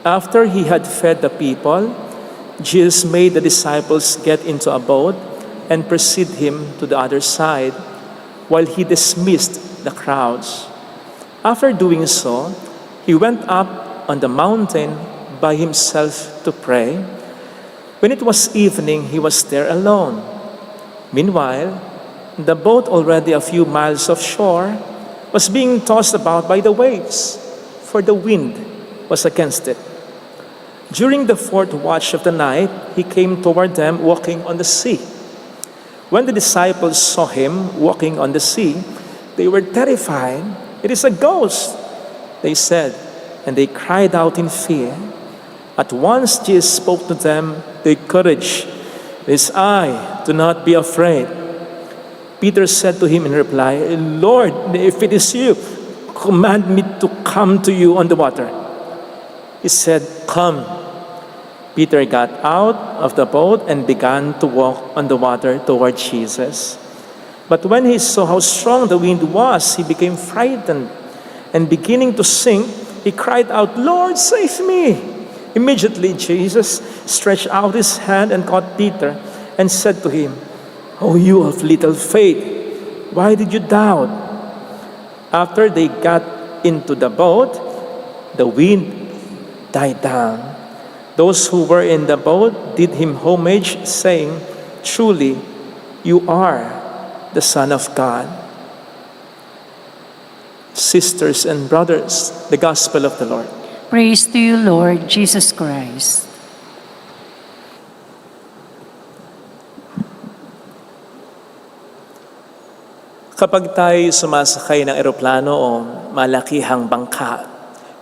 After he had fed the people, Jesus made the disciples get into a boat and proceed him to the other side, while he dismissed the crowds. After doing so, he went up on the mountain by himself to pray. When it was evening, he was there alone. Meanwhile, the boat, already a few miles offshore, was being tossed about by the waves, for the wind was against it. During the fourth watch of the night, he came toward them walking on the sea. When the disciples saw him walking on the sea, they were terrified. "It is a ghost," they said, and they cried out in fear. At once Jesus spoke to them, "Take courage, it is I, do not be afraid." Peter said to him in reply, "Lord, if it is you, command me to come to you on the water." He said, "Come." Peter got out of the boat and began to walk on the water toward Jesus. But when he saw how strong the wind was, he became frightened, and beginning to sink, he cried out, "Lord, save me!" Immediately Jesus stretched out his hand and caught Peter and said to him, "Oh, you of little faith, why did you doubt?" After they got into the boat, the wind died down. Those who were in the boat did him homage, saying, "Truly, you are the Son of God." Sisters and brothers, the Gospel of the Lord. Praise to you, Lord Jesus Christ. Kapag tayo sumasakay ng eroplano o malakihang bangka,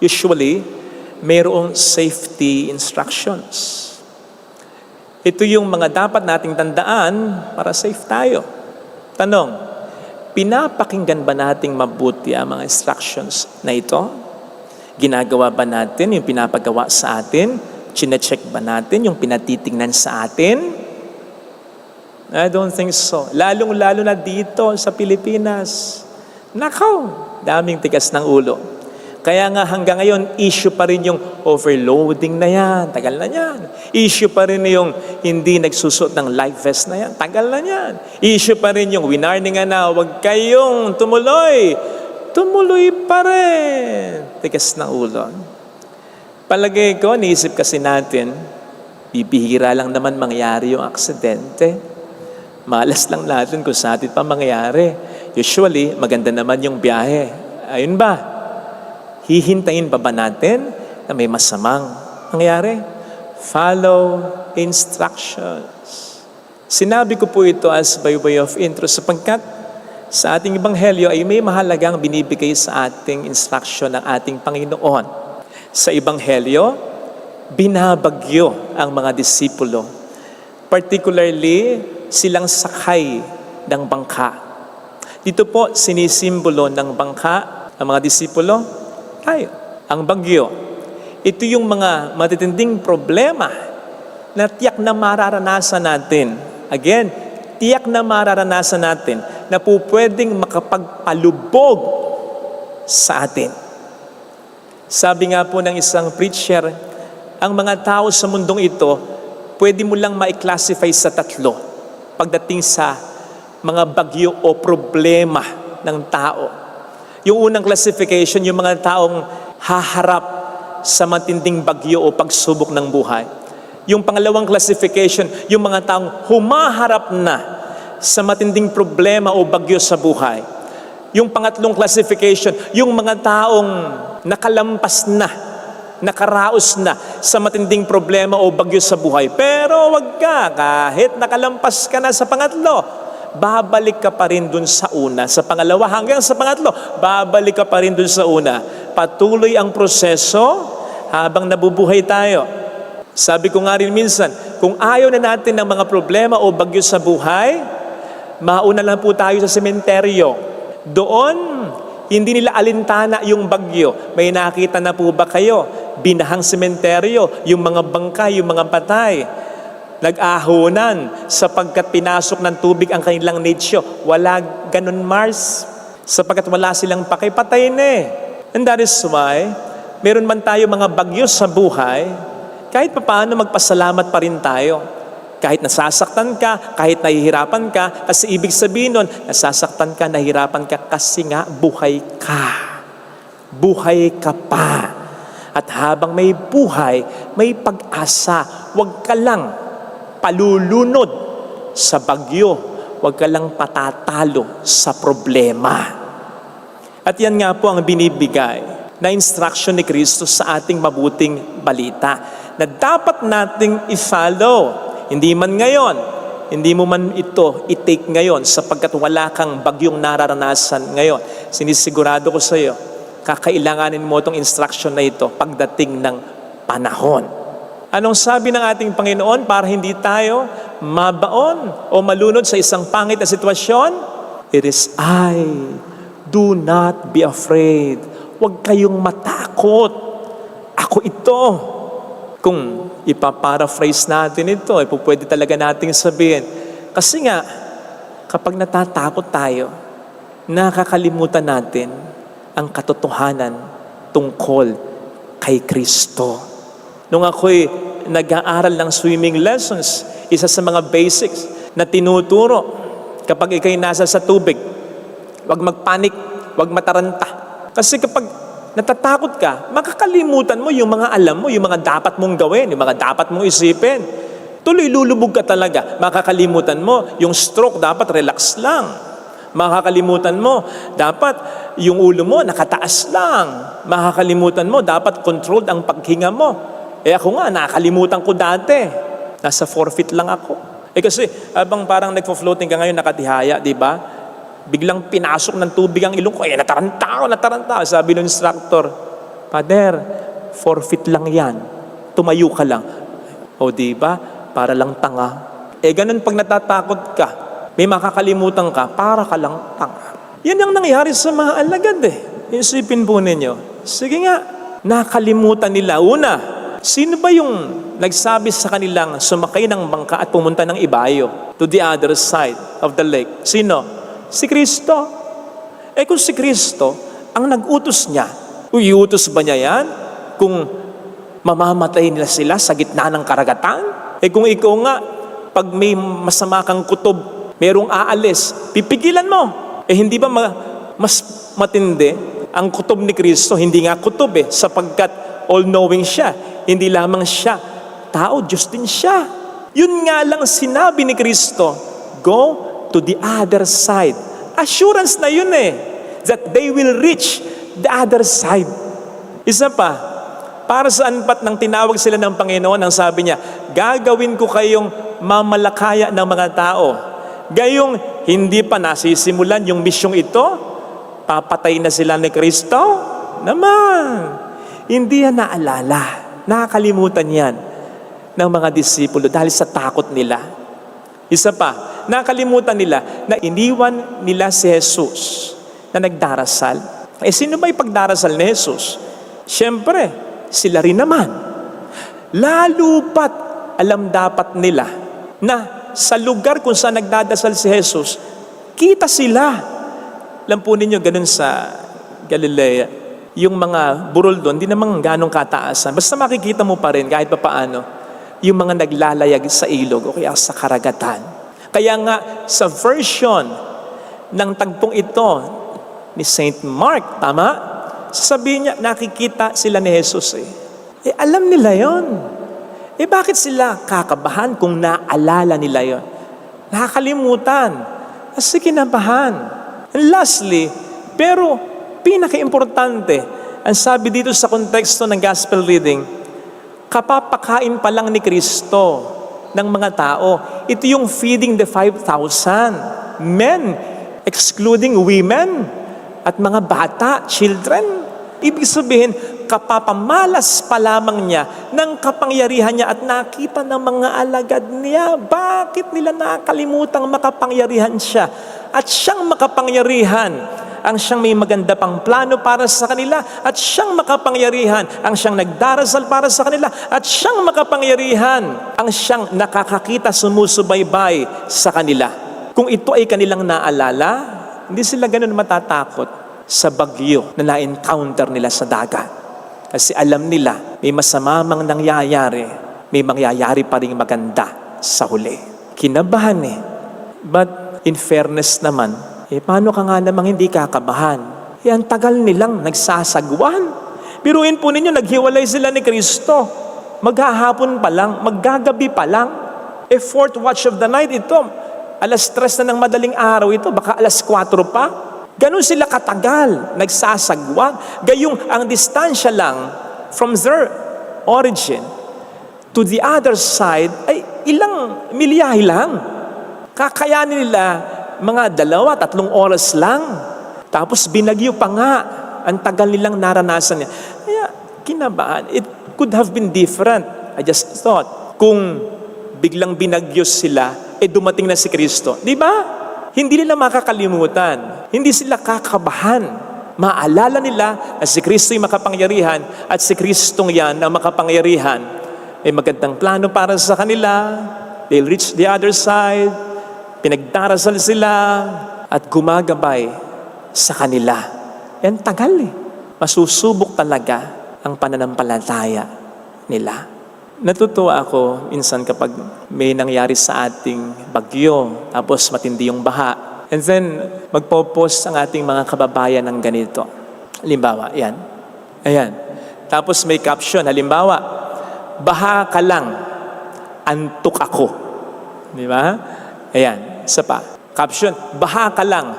usually, mayroong safety instructions. Ito yung mga dapat nating tandaan para safe tayo. Tanong, pinapakinggan ba nating mabuti ang mga instructions na ito? Ginagawa ba natin yung pinapagawa sa atin? Chine-check ba natin yung pinatitingnan sa atin? I don't think so. Lalong-lalo na dito sa Pilipinas. Nakaw, daming tigas ng ulo. Kaya nga hanggang ngayon, issue pa rin yung overloading na yan. Tagal na yan. Issue pa rin yung hindi nagsusot ng life vest na yan. Tagal na yan. Issue pa rin yung winarningan na huwag kayong tumuloy. Tumuloy pa rin. Tigas ng ulo. Palagay ko, niisip kasi natin, bibihira lang naman mangyari yung aksidente. Malas lang natin kung sa atin pa mangyari. Usually, maganda naman yung biyahe. Ayun ba? Hihintayin pa ba natin na may masamang mangyari? Follow instructions. Sinabi ko po ito as by way of intro sapagkat sa ating Ebanghelyo ay may mahalagang binibigay sa ating instruction ng ating Panginoon. Sa Ebanghelyo, binabagyo ang mga disipulo. Particularly, silang sakay ng bangka. Dito po, sinisimbolo ng bangka ang mga disipulo, tayo, ang bagyo. Ito yung mga matitinding problema na tiyak na mararanasan natin. Again, tiyak na mararanasan natin na po pwedeng makapagpalubog sa atin. Sabi nga po ng isang preacher, ang mga tao sa mundong ito, pwede mo lang ma-classify sa tatlo pagdating sa mga bagyo o problema ng tao. Yung unang classification, yung mga taong haharap sa matinding bagyo o pagsubok ng buhay. Yung pangalawang classification, yung mga taong humaharap na sa matinding problema o bagyo sa buhay. Yung pangatlong classification, yung mga taong nakalampas na, nakaraos na sa matinding problema o bagyo sa buhay. Pero wag ka, kahit nakalampas ka na sa pangatlo, babalik ka pa rin dun sa una. Sa pangalawa hanggang sa pangatlo, babalik ka pa rin dun sa una. Patuloy ang proseso habang nabubuhay tayo. Sabi ko nga rin minsan, kung ayaw na natin ng mga problema o bagyo sa buhay, mauna lang po tayo sa sementeryo. Doon, hindi nila alintana yung bagyo. May nakita na po ba kayo? Binahang sementeryo, yung mga bangkay, yung mga patay. Nag-ahonan sapagkat pinasok ng tubig ang kanilang nicho. Wala ganun, Mars. Sapagkat wala silang pakipatay na eh. And that is why, meron man tayo mga bagyo sa buhay, kahit papaano magpasalamat pa rin tayo. Kahit nasasaktan ka, kahit nahihirapan ka, kasi ibig sabihin nun, nasasaktan ka, nahihirapan ka, kasi nga buhay ka. Buhay ka pa. At habang may buhay, may pag-asa. Huwag ka lang palulunod sa bagyo. Huwag ka lang patatalo sa problema. At yan nga po ang binibigay na instruction ni Kristo sa ating mabuting balita na dapat nating i-follow. Hindi man ngayon, hindi mo man ito i-take ngayon sapagkat wala kang bagyong nararanasan ngayon. Sinisigurado ko sa iyo, kakailanganin mo itong instruction na ito pagdating ng panahon. Anong sabi ng ating Panginoon para hindi tayo mabaon o malunod sa isang pangit na sitwasyon? It is I. Do not be afraid. Huwag kayong matakot. Ako ito. Kung ipaparaphrase natin ito, pwede talaga nating sabihin. Kasi nga, kapag natatakot tayo, nakakalimutan natin ang katotohanan tungkol kay Kristo. Nung ako'y nag-aaral ng swimming lessons, isa sa mga basics na tinuturo, kapag ikaw'y nasa sa tubig, huwag magpanik, huwag mataranta. Kasi kapag natatakot ka, makakalimutan mo yung mga alam mo, yung mga dapat mong gawin, yung mga dapat mong isipin. Tuloy lulubog ka talaga. Makakalimutan mo yung stroke, dapat relax lang. Makakalimutan mo, dapat yung ulo mo nakataas lang. Makakalimutan mo, dapat controlled ang paghinga mo. Ako nga, nakakalimutan ko dati. Nasa 4 feet lang ako. Kasi habang parang nagfo-floating ka ngayon, nakatihaya, di ba? Biglang pinasok ng tubig ang ilong ko. Nataranta ako. Sabi ng instructor, Father, 4 feet lang yan. Tumayo ka lang. O diba? Para lang tanga. Ganun pag natatakot ka, may makakalimutan ka, para ka lang tanga. Yan ang nangyari sa mga alagad Isipin po ninyo. Sige nga, nakalimutan nila. Una, sino ba yung nagsabi sa kanilang sumakay ng bangka at pumunta ng ibayo to the other side of the lake? Sino? Si Kristo. Kung si Kristo ang nag-utos niya, iutos ba niya yan kung mamamatay nila sila sa gitna ng karagatan? Kung ikaw nga, pag may masama kang kutob, merong aalis, pipigilan mo. Hindi ba mas matindi ang kutob ni Kristo? Hindi nga kutob sapagkat all-knowing siya. Hindi lamang siya tao, Diyos din siya. Yun nga lang sinabi ni Kristo, go to the other side. Assurance na yun that they will reach the other side. Isa pa, para saan pat nang tinawag sila ng Panginoon, ang sabi niya, gagawin ko kayong mamalakaya ng mga tao. Gayong hindi pa nasisimulan yung misyong ito, papatay na sila ni Kristo? Naman, hindi yan naalala. Nakakalimutan yan ng mga disipulo dahil sa takot nila. Isa pa, nakalimutan nila na iniwan nila si Jesus na nagdarasal. Sino ba yung pagdarasal ni Jesus? Siyempre, sila rin naman. Lalo pat alam dapat nila na sa lugar kung saan nagdadasal si Jesus, kita sila. Alam po ninyo, ganun sa Galilea, yung mga burol doon, di naman ganong kataasan. Basta makikita mo pa rin kahit pa paano, yung mga naglalayag sa ilog o kaya sa karagatan. Kaya nga sa version ng tagpong ito ni Saint Mark, tama? Sasabihin niya, nakikita sila ni Jesus alam nila yon. Bakit sila kakabahan kung naalala nila yon? Nakakalimutan. Kasi kinabahan. And lastly, pero pinaka-importante, ang sabi dito sa konteksto ng gospel reading, kapapakain pa lang ni Kristo ng mga tao. Ito yung feeding the 5,000 men, excluding women at mga bata, children. Ibig sabihin, kapapamalas pa lamang niya ng kapangyarihan niya at nakita ng mga alagad niya. Bakit nila nakakalimutang makapangyarihan siya? At siyang makapangyarihan ang siyang may maganda pang plano para sa kanila, at siyang makapangyarihan ang siyang nagdarasal para sa kanila, at siyang makapangyarihan ang siyang nakakakita sumusubaybay sa kanila. Kung ito ay kanilang naalala, hindi sila ganun matatakot sa bagyo na na-encounter nila sa dagat. Kasi alam nila, may masama mang nangyayari, may mangyayari pa rin maganda sa huli. Kinabahan eh. But in fairness naman, paano ka nga namang hindi kakabahan? Ang tagal nilang nagsasagwan. Biruin po ninyo, naghiwalay sila ni Kristo. Maghahapon pa lang, maggagabi pa lang. Fourth watch of the night ito. Alas 3 na ng madaling araw ito, baka alas 4 pa. Ganun sila katagal, nagsasagwan. Gayong ang distansya lang from their origin to the other side ay ilang milyahe lang. Kakayanin nila mga 2-3 oras lang. Tapos binagyo pa nga. Ang tagal nilang naranasan niya. Kaya kinabahan. It could have been different. I just thought, kung biglang binagyos sila, dumating na si Kristo. Di ba? Hindi nila makakalimutan. Hindi sila kakabahan. Maalala nila na si Kristo yung makapangyarihan at si Kristong yan ang makapangyarihan. May magandang plano para sa kanila. They'll reach the other side. Pinagdarasal sila at gumagabay sa kanila. Yan tagal eh. Masusubok talaga ang pananampalataya nila. Natutuwa ako minsan kapag may nangyari sa ating bagyo, tapos matindi yung baha. And then, magpo-post ang ating mga kababayan ng ganito. Halimbawa, yan. Ayan. Tapos may caption, halimbawa, baha ka lang, antok ako. Di ba? Ayan. Isa pa. Caption, baha ka lang,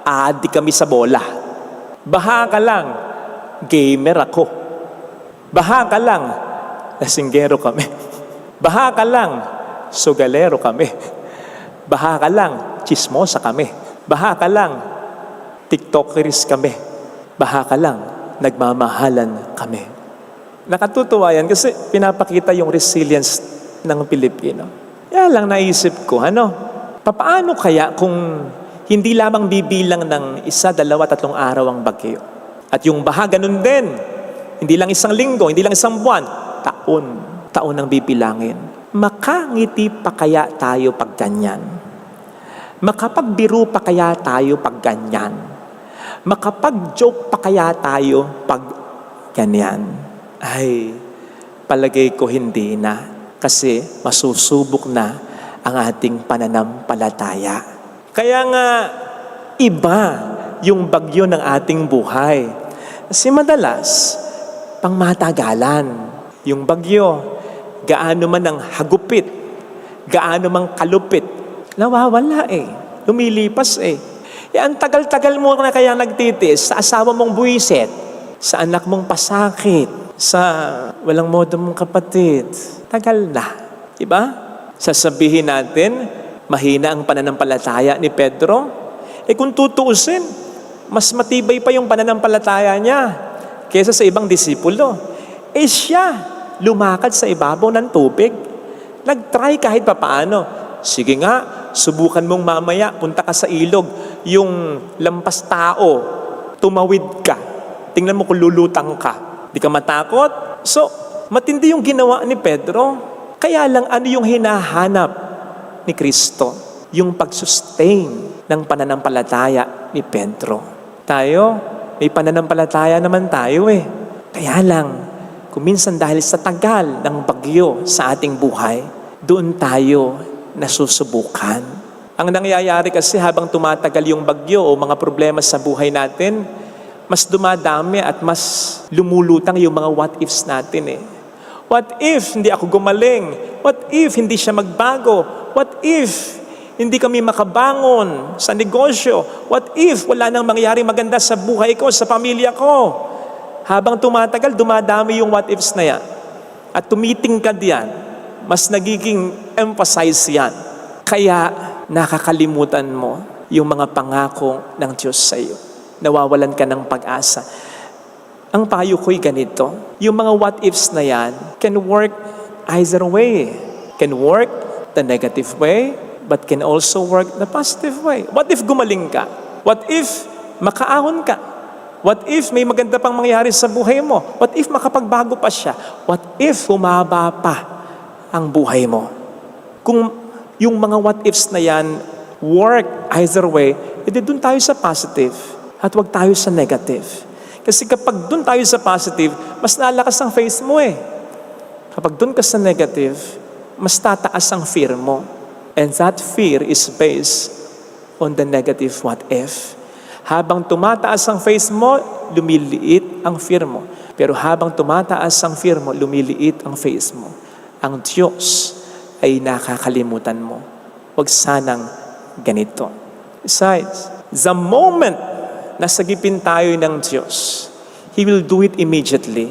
adi kami sa bola. Baha ka lang, gamer ako. Baha ka lang, lasinggero kami. Baha ka lang, sugalero kami. Baha ka lang, chismosa kami. Baha ka lang, tiktokeris kami. Baha ka lang, nagmamahalan kami. Nakatutuwa yan kasi pinapakita yung resilience ng Pilipino. Yan lang naisip ko, papaano kaya kung hindi lamang bibilang ng 1, 2, 3 araw ang bagyo? At yung baha ganun din. Hindi lang 1 linggo, hindi lang 1 buwan, taon ang bibilangin. Makangiti pa kaya tayo pag ganyan? Makapagbiro pa kaya tayo pag ganyan? Makapag-joke pa kaya tayo pag ganyan? Ay, palagay ko hindi na. Kasi masusubok na ang ating pananampalataya. Kaya nga, iba yung bagyo ng ating buhay. Kasi madalas, pangmatagalan. Yung bagyo, gaano man ang hagupit, gaano mang kalupit, nawawala lumilipas ang tagal-tagal mo na kaya nagtitis sa asawa mong buwisit, sa anak mong pasakit, sa walang modo mong kapatid. Tagal na. Diba? Sasabihin natin, mahina ang pananampalataya ni Pedro. Kung tutuusin, mas matibay pa yung pananampalataya niya kaysa sa ibang disipulo. Siya, lumakad sa ibabaw ng tubig. Nag-try kahit papaano. Sige nga, subukan mong mamaya, punta ka sa ilog, yung lampas tao, tumawid ka. Tingnan mo kung lulutang ka. Di ka matakot? So, matindi yung ginawa ni Pedro. Kaya lang ano yung hinahanap ni Kristo? Yung pag-sustain ng pananampalataya ni Pedro. Tayo, may pananampalataya naman tayo Kaya lang, kung minsan dahil sa tagal ng bagyo sa ating buhay, doon tayo nasusubukan. Ang nangyayari kasi habang tumatagal yung bagyo o mga problema sa buhay natin, mas dumadami at mas lumulutang yung mga what ifs natin What if hindi ako gumaling? What if hindi siya magbago? What if hindi kami makabangon sa negosyo? What if wala nang mangyari maganda sa buhay ko, sa pamilya ko? Habang tumatagal, dumadami yung what ifs na yan. At tumitingkad yan. Mas nagiging emphasize yan. Kaya nakakalimutan mo yung mga pangako ng Diyos sa iyo. Nawawalan ka ng pag-asa. Ang payo ko'y ganito. Yung mga what ifs na yan can work either way. Can work the negative way, but can also work the positive way. What if gumaling ka? What if makaahon ka? What if may maganda pang mangyari sa buhay mo? What if makapagbago pa siya? What if humaba pa ang buhay mo? Kung yung mga what ifs na yan work either way, edi dun tayo sa positive at wag tayo sa negative. Kasi kapag dun tayo sa positive, mas lalakas ang faith mo eh. Kapag dun ka sa negative, mas tataas ang fear mo. And that fear is based on the negative what if. Habang tumataas ang faith mo, lumiliit ang fear mo. Pero habang tumataas ang fear mo, lumiliit ang faith mo. Ang Diyos ay nakakalimutan mo. Huwag sanang ganito. Besides, the moment na sagipin tayo ng Diyos, He will do it immediately.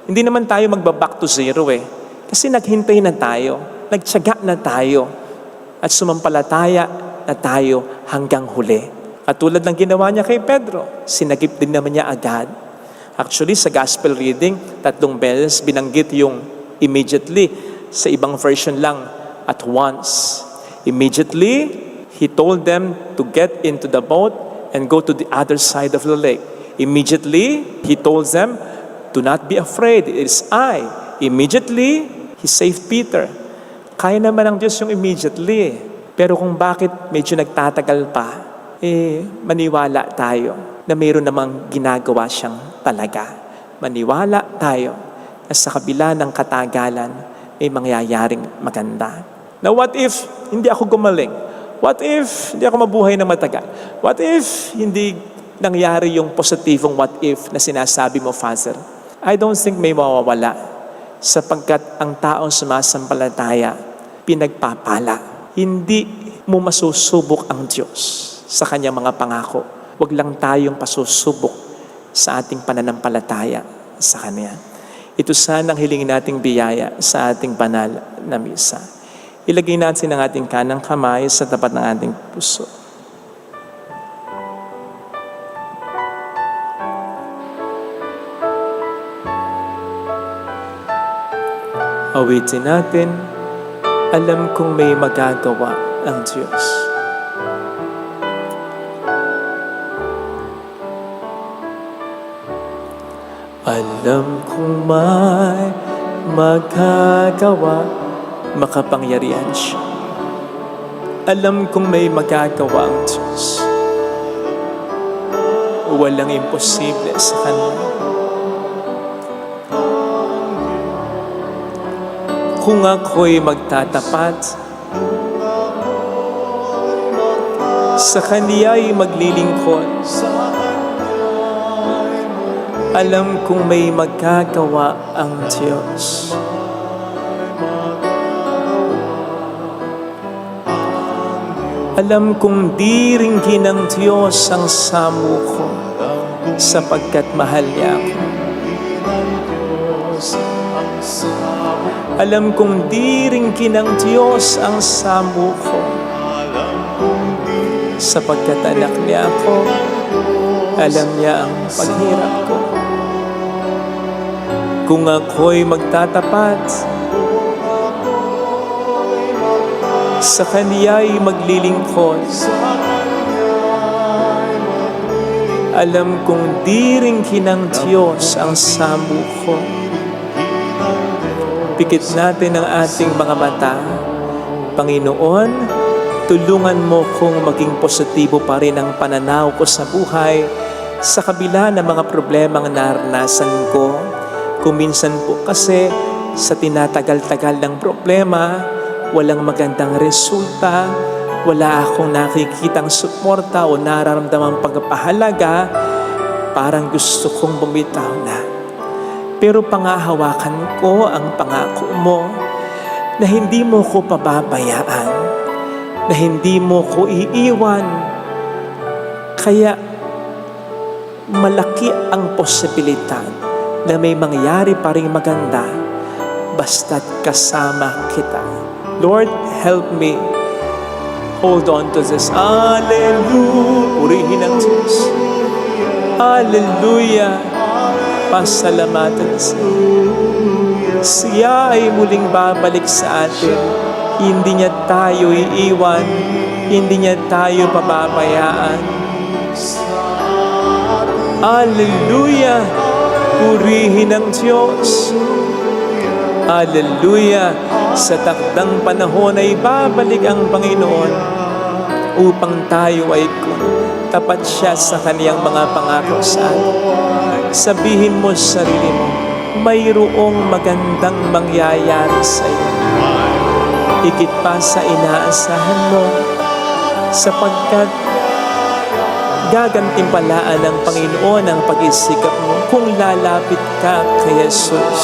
Hindi naman tayo magbaback to zero eh. Kasi naghintay na tayo, nagtiyaga na tayo, at sumampalataya na tayo hanggang huli. At tulad ng ginawa niya kay Pedro, sinagip din naman niya agad. Actually, sa gospel reading, 3 beses binanggit yung immediately. Sa ibang version lang, at once. Immediately, He told them to get into the boat and go to the other side of the lake. Immediately, He told them, do not be afraid, it is I. Immediately, He saved Peter. Kaya naman ng Diyos yung immediately. Pero kung bakit medyo nagtatagal pa, maniwala tayo na mayroon namang ginagawa siyang talaga. Maniwala tayo na sa kabila ng katagalan, may mangyayaring maganda. Now what if hindi ako gumaling? What if hindi ako mabuhay na matagal? What if hindi nangyari yung positibong what if na sinasabi mo, Father? I don't think may mawawala sapagkat ang taong sumasampalataya, pinagpapala. Hindi mo masusubok ang Diyos sa kanyang mga pangako. Huwag lang tayong pasusubok sa ating pananampalataya sa Kanya. Ito sana ang hilingin nating biyaya sa ating banal na misa. Ilagay natin ang ating kanang kamay sa tapat ng ating puso. Awitin natin, alam kong may magagawa ang Diyos. Alam kong may magagawa, makapangyarihan siya. Alam kong may magagawa ang Diyos. Walang imposible sa Kanya. Kung ako'y magtatapat, sa Kaniya'y maglilingkod, alam kong may magagawa ang Diyos. Alam kong di ringgin ng Diyos ang samo ko sapagkat mahal niya ako. Alam kong di ringgin ng Diyos ang samo ko sapagkat anak niya ako. Alam niya ang paghirap ko. Kung ako'y magtatapat, sa Kaniya'y maglilingkod, alam kong di ringgin ng Diyos ang samo ko. Pikit natin ang ating mga mata. Panginoon, tulungan mo kong maging positibo pa rin ang pananaw ko sa buhay sa kabila ng mga problemang naranasan ko. Kung minsan po kasi sa tinatagal-tagal ng problema, walang magandang resulta, wala akong nakikitang suporta o nararamdamang pagpapahalaga, parang gusto kong bumitaw na. Pero pangahawakan ko ang pangako mo na hindi mo ko pababayaan, na hindi mo ko iiwan. Kaya malaki ang posibilidad na may mangyari pa ring maganda basta't kasama kita. Lord, help me. Hold on to this. Hallelujah. Purihin ang Diyos. Hallelujah. Pasalamatan siya. Siya ay muling babalik sa atin. Hindi niya tayo iiwan. Hindi niya tayo pababayaan. Hallelujah. Purihin ang Diyos. Hallelujah. Sa takdang panahon ay babalik ang Panginoon upang tayo ay tapat siya sa kaniyang mga pangako sa atin. Sabihin mo sa sarili mo, mayroong magandang mangyayari sa iyo. Higit pa sa inaasahan mo, sapagkat gagantimpalaan ng Panginoon ang pag-isikap mo kung lalapit ka kay Jesus.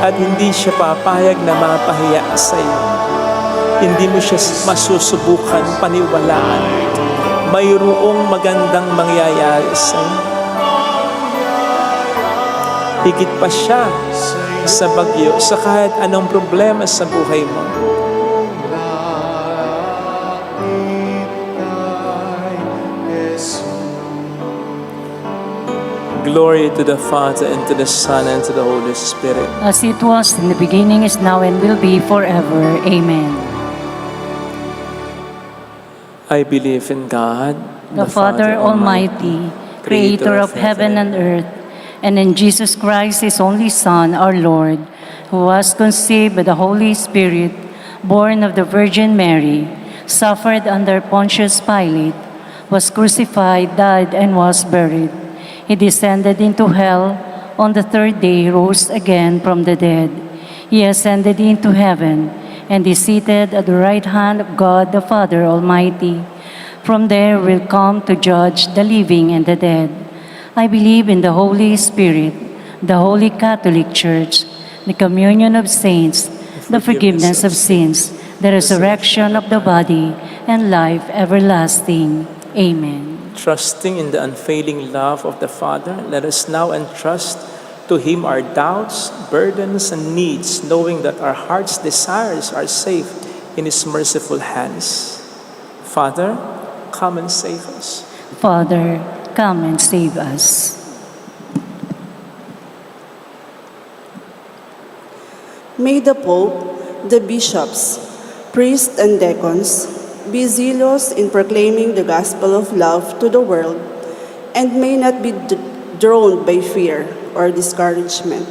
At hindi siya papayag na mapahiya sa iyo. Hindi mo siya masusubukan paniwalaan. Mayroong magandang mangyayari sa iyo. Higit pa siya sa bagyo, sa kahit anong problema sa buhay mo. Glory to the Father, and to the Son, and to the Holy Spirit. As it was in the beginning, is now, and will be forever. Amen. I believe in God, The Father Almighty, Creator of heaven and earth, and in Jesus Christ, His only Son, our Lord, who was conceived by the Holy Spirit, born of the Virgin Mary, suffered under Pontius Pilate, was crucified, died, and was buried. He descended into hell. On the third day, rose again from the dead. He ascended into heaven, and is seated at the right hand of God the Father Almighty. From there will come to judge the living and the dead. I believe in the Holy Spirit, the Holy Catholic Church, the communion of saints, the forgiveness of sins, the resurrection of the body, and life everlasting. Amen. trusting in the unfailing love of the Father, let us now entrust to Him our doubts, burdens, and needs, knowing that our heart's desires are safe in His merciful hands. Father, come and save us. Father, come and save us. May the Pope, the bishops, priests, and deacons be zealous in proclaiming the gospel of love to the world, and may not be drawn by fear or discouragement.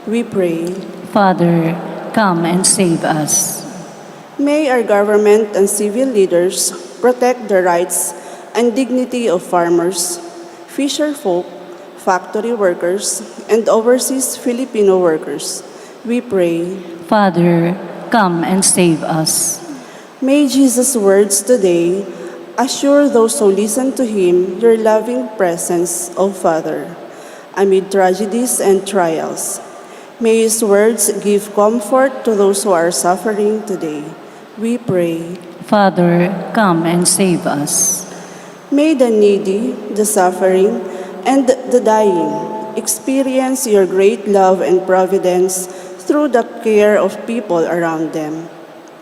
We pray. Father, come and save us. May our government and civil leaders protect the rights and dignity of farmers, fisher folk, factory workers, and overseas Filipino workers. We pray. Father, come and save us. May Jesus' words today assure those who listen to Him your loving presence, O Father, amid tragedies and trials. May His words give comfort to those who are suffering today. We pray. Father, come and save us. May the needy, the suffering, and the dying experience your great love and providence through the care of people around them.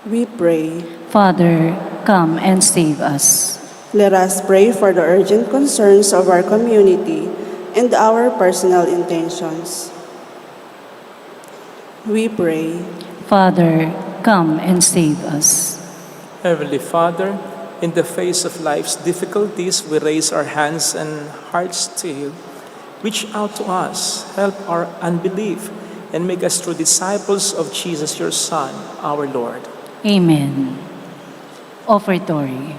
We pray. Father, come and save us. Let us pray for the urgent concerns of our community and our personal intentions. We pray. Father, come and save us. Heavenly Father, in the face of life's difficulties, we raise our hands and hearts to You. Reach out to us, help our unbelief, and make us true disciples of Jesus, Your Son, our Lord. Amen. Offertory.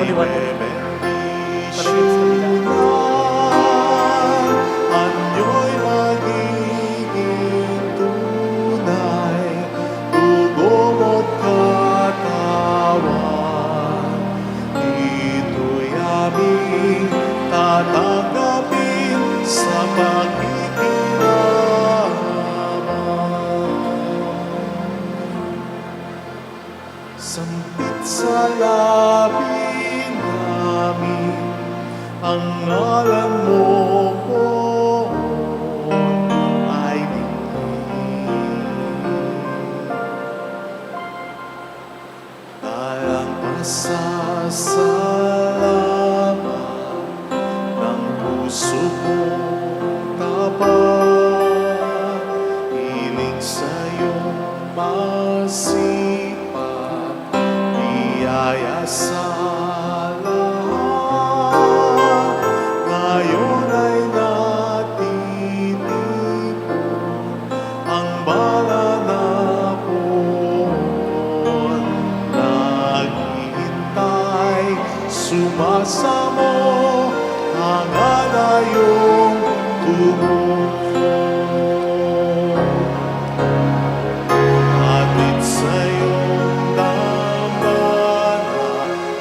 kaliwa mo. Anyo'y magiging tunay, dugong at katawan. Ito'y aming tatanggapin sa pakikinabangan. Sampit sa labi namin ang ngalan mo po ay digdig. Talang pasasalamat ng puso kong tapat, hiling sa'yong masipag, biyaya sa lahat. Ngayon ay natitipon ang bala na poon. Naghihintay, sumasamo, hanga na iyong tugon. Hatid sa iyong dambana,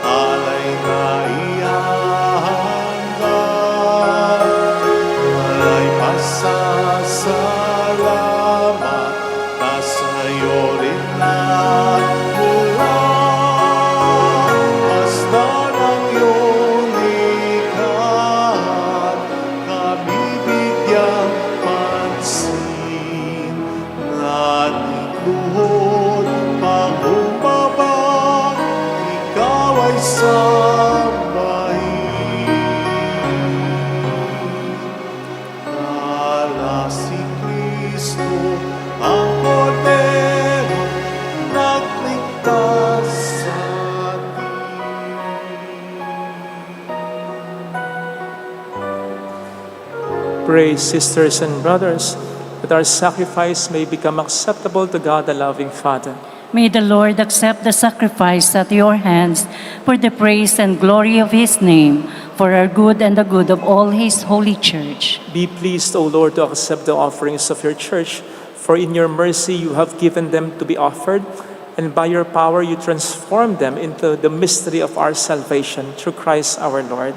alay na ihahanggan. Alay pasasalamat, nasa iyo rin nagmula. Basta ng iyong likat, kami bigyang pansin. Ating luhod panghumbabang, ikaw ay sambahin. Tala si Kristo, ang Kordero, nagligtas sa atin. Pray, sisters and brothers, that our sacrifice may become acceptable to God, the loving Father. May the Lord accept the sacrifice at your hands for the praise and glory of his name, for our good and the good of all his holy church. Be pleased, O Lord, to accept the offerings of your church, for in your mercy you have given them to be offered, and by your power you transform them into the mystery of our salvation through Christ our Lord.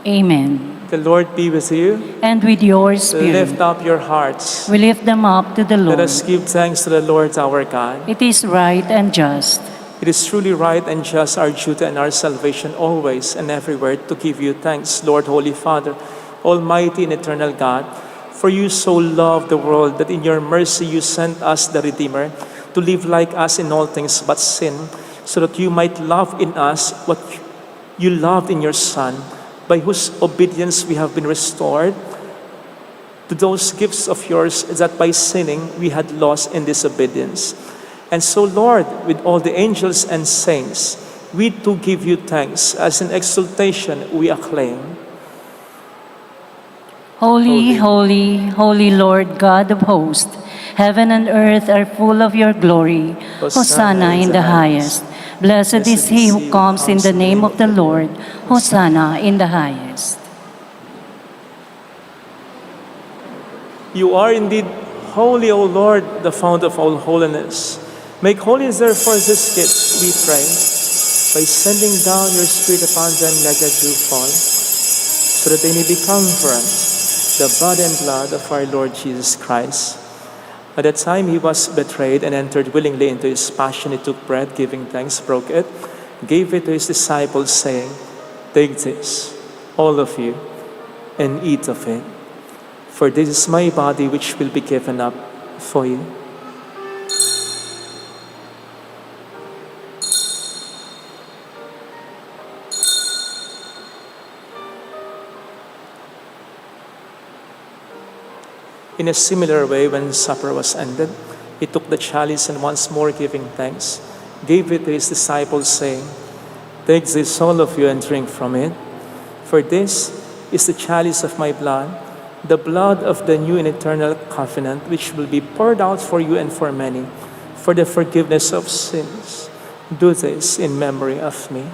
Amen. The Lord be with you. And with your spirit, Lift up your hearts. we lift them up to the Let Lord. us give thanks to the Lord our God. It is right and just. It is truly right and just, our duty and our salvation, always and everywhere, to give you thanks, Lord, Holy Father, Almighty and eternal God. For you so loved the world that in your mercy you sent us the Redeemer, to live like us in all things but sin, so that you might love in us what you loved in your Son, by whose obedience we have been restored to those gifts of yours that by sinning we had lost in disobedience. And so, Lord, with all the angels and saints, we too give you thanks, as in exultation we acclaim. Holy, holy, holy Lord God of hosts, heaven and earth are full of your glory. Hosanna in the highest. Blessed is he who comes in the name of the Lord. Hosanna in the highest. You are indeed holy, O Lord, the fount of all holiness. Make holiness therefore this gift, we pray, by sending down your Spirit upon them like a dew fall, so that they may become for us the body and blood of our Lord Jesus Christ. At that time he was betrayed and entered willingly into his passion. He took bread, giving thanks, broke it, gave it to his disciples, saying, "Take this, all of you, and eat of it. For this is my body which will be given up for you." In a similar way, when supper was ended, he took the chalice and once more giving thanks, gave it to his disciples, saying, "Take this, all of you, and drink from it. For this is the chalice of my blood, the blood of the new and eternal covenant, which will be poured out for you and for many, for the forgiveness of sins. Do this in memory of me."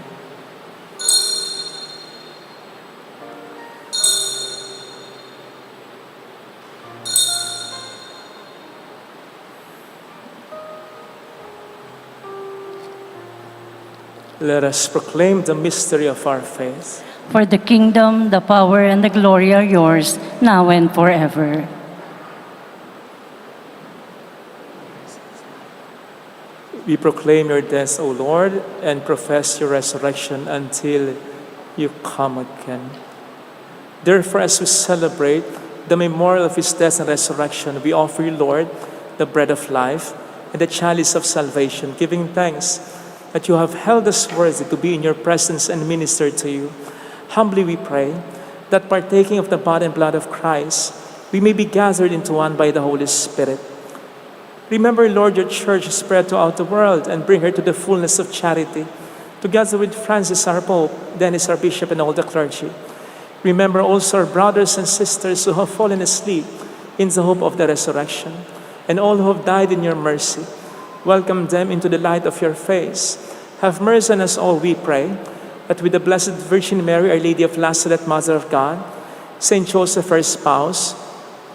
Let us proclaim the mystery of our faith. For the kingdom, the power, and the glory are yours, now and forever. We proclaim your death, O Lord, and profess your resurrection until you come again. Therefore, as we celebrate the memorial of his death and resurrection, we offer you, Lord, the bread of life and the chalice of salvation, giving thanks that you have held us worthy to be in your presence and minister to you. Humbly we pray that partaking of the body and blood of Christ, we may be gathered into one by the Holy Spirit. Remember, Lord, your church spread throughout the world and bring her to the fullness of charity, together with Francis our Pope, Dennis our Bishop, and all the clergy. Remember also our brothers and sisters who have fallen asleep in the hope of the resurrection, and all who have died in your mercy. Welcome them into the light of your face. Have mercy on us all, we pray, that with the Blessed Virgin Mary, Our Lady of Lazaret, Mother of God, Saint Joseph, her spouse,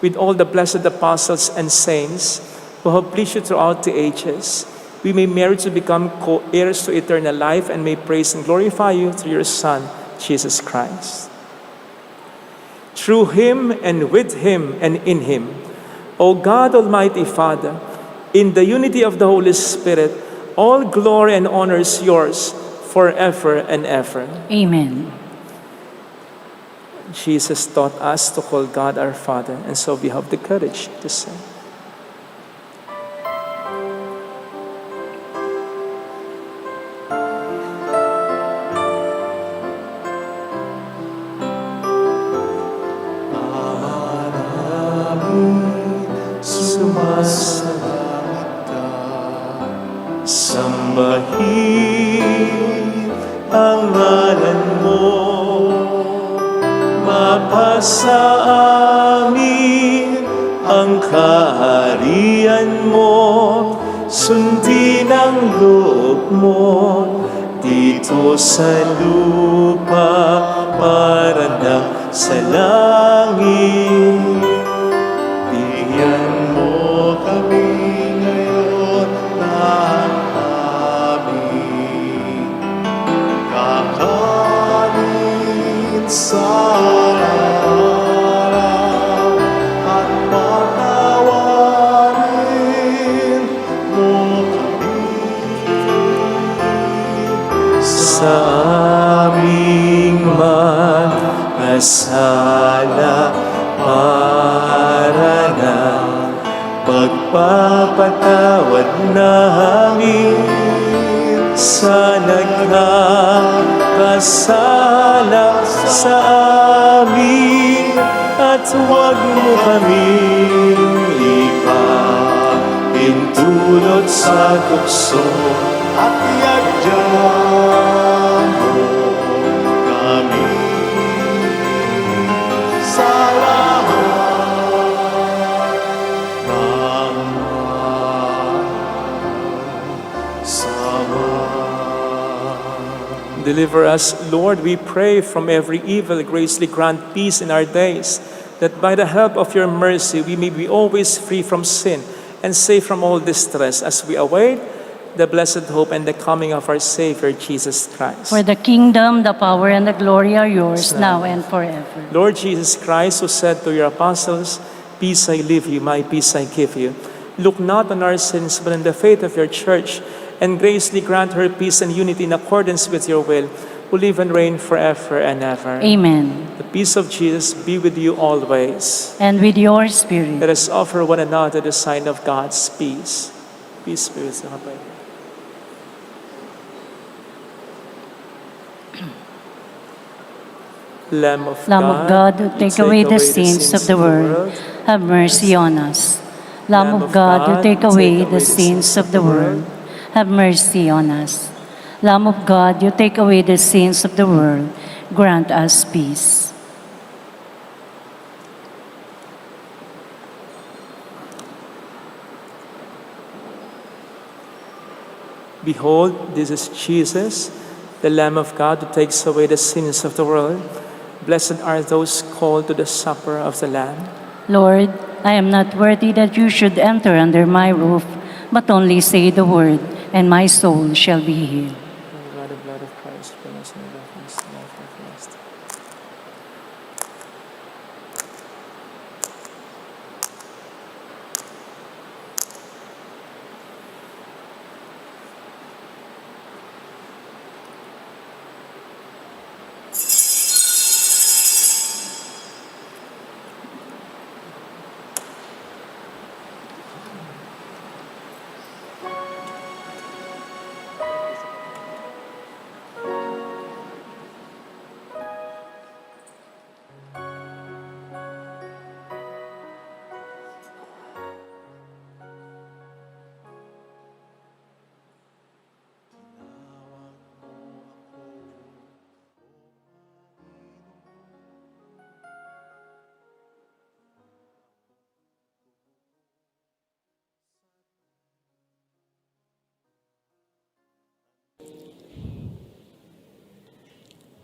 with all the blessed apostles and saints who have pleased you throughout the ages, we may merit to become co-heirs to eternal life and may praise and glorify you through your Son, Jesus Christ. Through him and with him and in him, O God, Almighty Father, in the unity of the Holy Spirit, all glory and honor is yours forever and ever. Amen. Jesus taught us to call God our Father, and so we have the courage to say, Sumasalamat ka. Sambahin ang ngalan mo, mapasa amin ang kaharian mo, sundin ang loob mo dito sa lupa para na sa langit. Bigyan mo kami ngayon ng aming kakanin sa araw at patawarin mo kami sa aming masala para na pagpapatawad namin sa nagkakasala sa amin, at huwag mo kaming ipahintulot sa tukso at iadyan mo kami sa lahat ng sama. Deliver us, Lord, we pray, from every evil. Graciously grant peace in our days, that by the help of your mercy we may be always free from sin and safe from all distress, as we await the blessed hope and the coming of our Savior, Jesus Christ. For the kingdom, the power, and the glory are yours, now and forever. Lord Jesus Christ, who said to your apostles, "Peace I leave you, my peace I give you," look not on our sins, but on the faith of your church, and graciously grant her peace and unity in accordance with your will, who live and reign forever and ever. Amen. The peace of Jesus be with you always. And with your spirit. Let us offer one another the sign of God's peace. Peace be with you. Lamb of God, who take away the sins of the world, have mercy on us. Lamb of God, who take away the sins of the world, have mercy on us. Lamb of God, you take away the sins of the world, grant us peace. Behold, this is Jesus, the Lamb of God, who takes away the sins of the world. Blessed are those called to the supper of the Lamb. Lord, I am not worthy that you should enter under my roof, but only say the word, and my soul shall be healed. By the blood of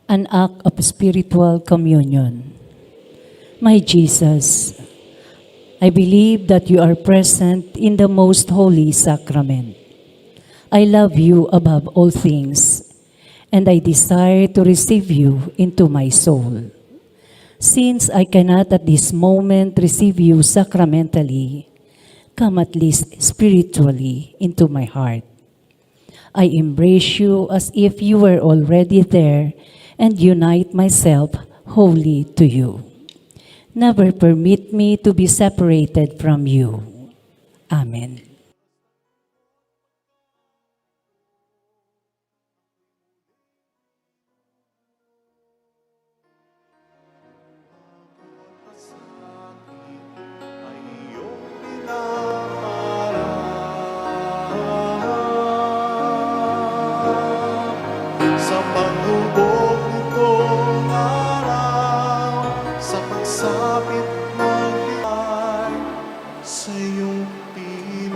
An act of spiritual communion. My Jesus, I believe that you are present in the most holy sacrament. I love you above all things, and I desire to receive you into my soul. Since I cannot at this moment receive you sacramentally, come at least spiritually into my heart. I embrace you as if you were already there and unite myself wholly to you. Never permit me to be separated from you. Amen. ay iyong pinaharap. Sa paghubog nitong araw, sa pagsapit magbigay sa iyong piling.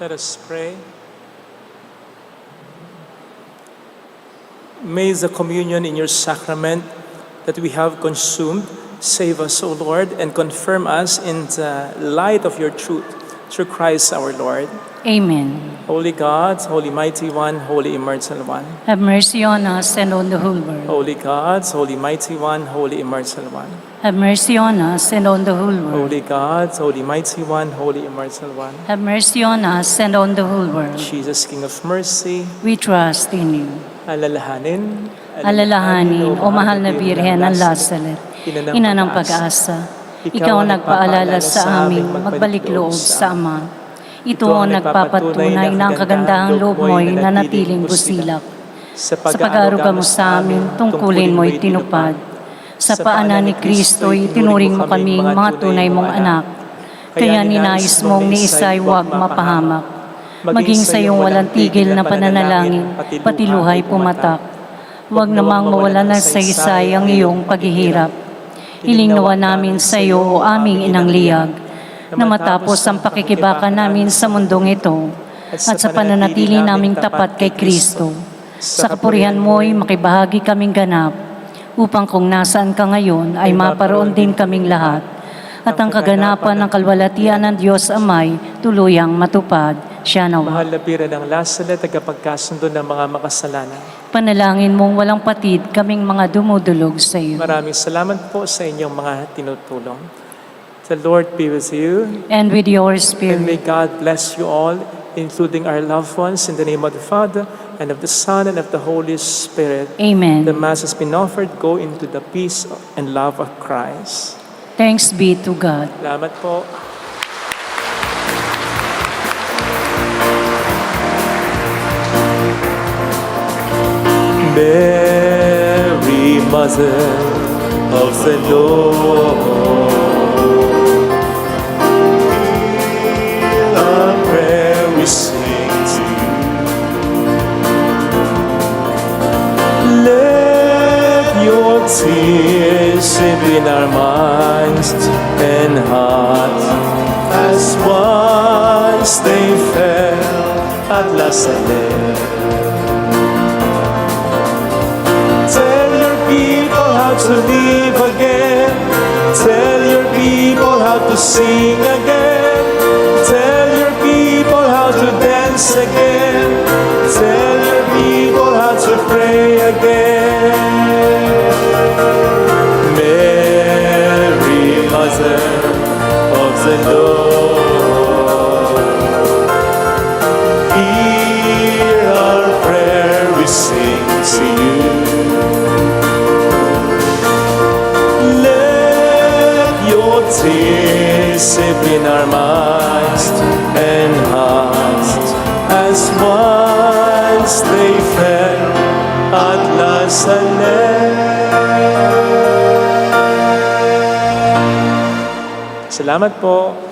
Let us pray. May the communion in your sacrament that we have consumed save us, O Lord, and confirm us in the light of your truth through Christ our Lord. Amen. Holy God, Holy Mighty One, Holy Immortal One. Have mercy on us and on the whole world. Holy God, Holy Mighty One, Holy Immortal One. Have mercy on us and on the whole world. Holy God, Holy Mighty One, Holy Immortal One. Have mercy on us and on the whole world. Jesus, King of Mercy, We trust in you. alalahanin, O mahal na Birhen ng Lazaret, ina ng pag-asa, ikaw ang nagpaalala sa aming magbalik loob sa Ama. Ito ang nagpapatunay ng kagandahang loob mo'y nanatiling busilak. Sa pag-aaruga mo sa amin, tungkulin mo'y tinupad. Sa paanan ni Kristo'y tinuring mo kaming mga tunay mong anak. Kaya ninais mong ni Isay huwag mapahamak. Maging sa iyong walang tigil na pananalangin, pati luhay pumatak. Huwag namang mawala ng saysay ang iyong paghihirap. Hiling nawa namin sa iyo o aming inang liyag, na matapos ang pakikibaka namin sa mundong ito, at sa pananatili naming tapat kay Kristo, sa kapurihan mo'y makibahagi kaming ganap, upang kung nasaan ka ngayon ay maparoon din kaming lahat, at ang kaganapan ng kalwalatian ng Diyos Amay tuluyang matupad. Siya nawa. Mahal na Birhen ng Lazaret, tagapagkasundo ng mga makasalanan. Panalangin mong walang patid kaming mga dumudulog sa iyo. Maraming salamat po sa inyong mga tinutulong. The Lord be with you, And with your and may spirit. God bless you all, including our loved ones, in the name of the Father, and of the Son, and of the Holy Spirit. Amen. The Mass has been offered. Go into the peace and love of Christ. Thanks be to God. Salamat po. Mary, Mother of the Lord, hear our prayer we sing to you. Let your tears sink in our minds and hearts as once they fell at Nazareth. Tell your people how to live again. Tell your people how to sing again. Tell your people how to dance again. Tell your people how to pray again. Mary, Mother of the Lord, hear our prayer we sing to you. Let your tears sip in our minds and hearts as once they fell at Nazareth. Salamat po.